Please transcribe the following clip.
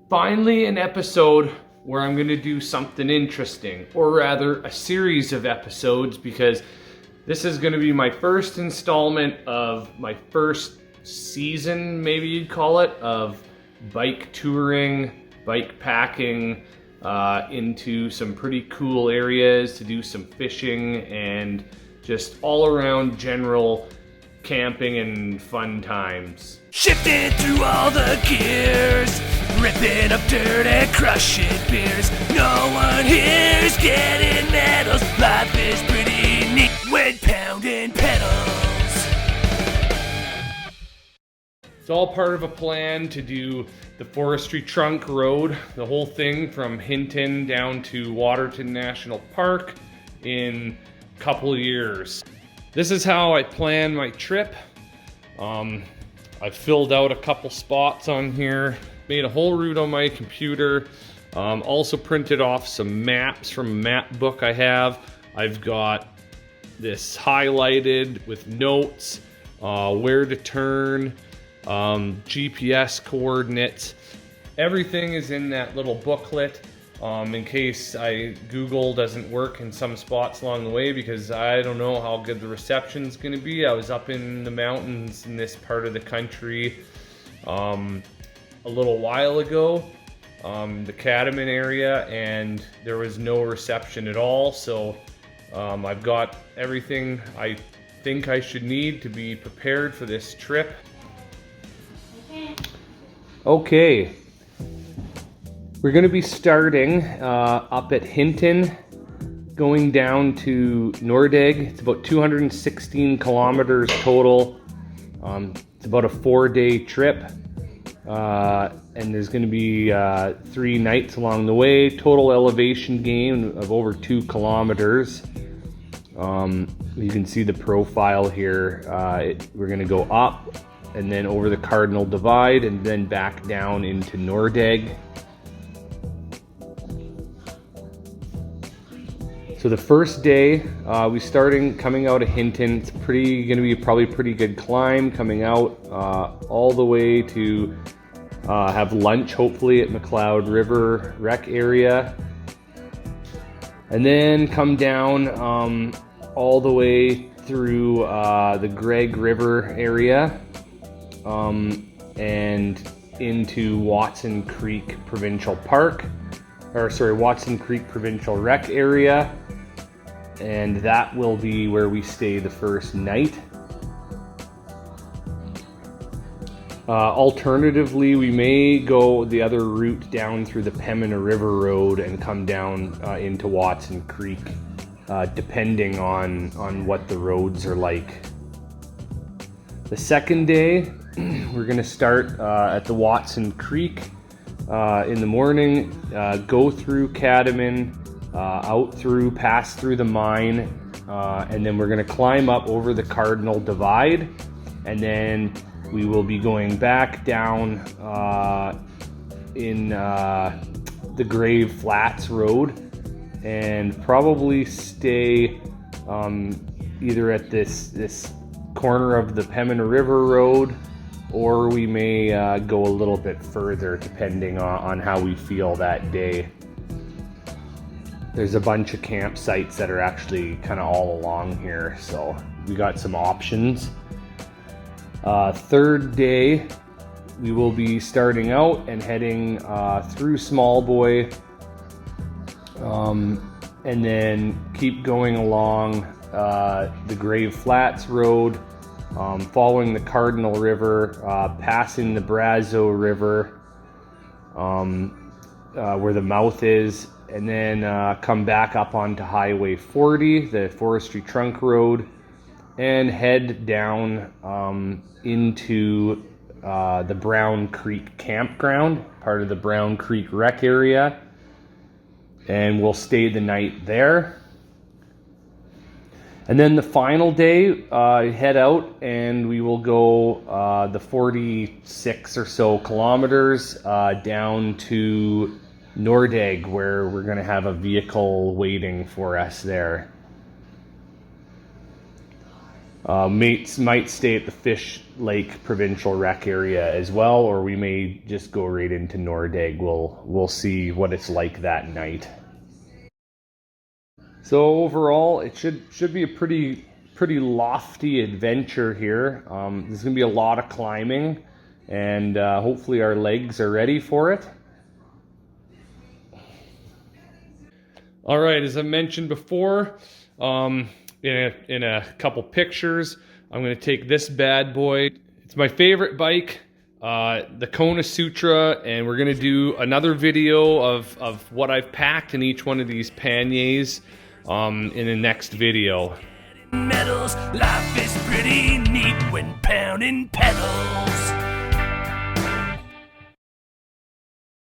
Finally, an episode where I'm going to do something interesting, or rather a series of episodes, because this is going to be my first installment of my first season, maybe you'd call it, of bike touring, bike packing into some pretty cool areas to do some fishing and just all around general camping and fun times. Shifting through all the gears, ripping up dirt and crushing beers. No one here's getting medals. Life is pretty neat when pounding pedals. It's all part of a plan to do the Forestry Trunk Road, the whole thing from Hinton down to Waterton National Park in a couple of years. This is how I plan my trip. I've filled out a couple spots on here, made a whole route on my computer, also printed off some maps from a map book I have. I've got this highlighted with notes, where to turn, GPS coordinates. Everything is in that little booklet in case Google doesn't work in some spots along the way, because I don't know how good the reception's going to be. I was up in the mountains in this part of the country a little while ago, the Catamount area, and there was no reception at all. So I've got everything I think I should need to be prepared for this trip. Okay. We're going to be starting up at Hinton, going down to Nordegg. It's about 216 kilometers total. It's about a 4-day trip, and there's going to be 3 nights along the way. Total elevation gain of over 2 kilometers. You can see the profile here. We're going to go up and then over the Cardinal Divide and then back down into Nordegg. So the first day, we coming out of Hinton. It's going to be probably a pretty good climb coming out all the way to have lunch hopefully at McLeod River Rec area, and then come down all the way through the Gregg River area and into Watson Creek Provincial Rec area. And that will be where we stay the first night. Alternatively, we may go the other route down through the Pembina River Road and come down into Watson Creek, depending on what the roads are like. The second day, we're going to start at the Watson Creek in the morning, go through Catamount, pass through the mine, and then we're going to climb up over the Cardinal Divide, and then we will be going back down in the Grave Flats Road, and probably stay either at this corner of the Pembina River Road, or we may go a little bit further depending on how we feel that day. There's a bunch of campsites that are actually kind of all along here, so we got some options. Third day, we will be starting out and heading through Smallboy, and then keep going along the Grave Flats Road, following the Cardinal River, passing the Brazeau River, where the mouth is, and then come back up onto Highway 40, the Forestry Trunk Road, and head down into the Brown Creek Campground, part of the Brown Creek Rec area, and we'll stay the night there. And then the final day, head out and we will go the 46 or so kilometers down to Nordegg, where we're going to have a vehicle waiting for us there. Might stay at the Fish Lake Provincial Rec area as well, or we may just go right into Nordegg. We'll see what it's like that night. So overall, it should be a pretty lofty adventure here. There's gonna be a lot of climbing, and hopefully our legs are ready for it. All right, as I mentioned before, in a couple pictures, I'm going to take this bad boy. It's my favorite bike, the Kona Sutra, and we're going to do another video of what I've packed in each one of these panniers in the next video. Metals, life is pretty neat when pounding pedals.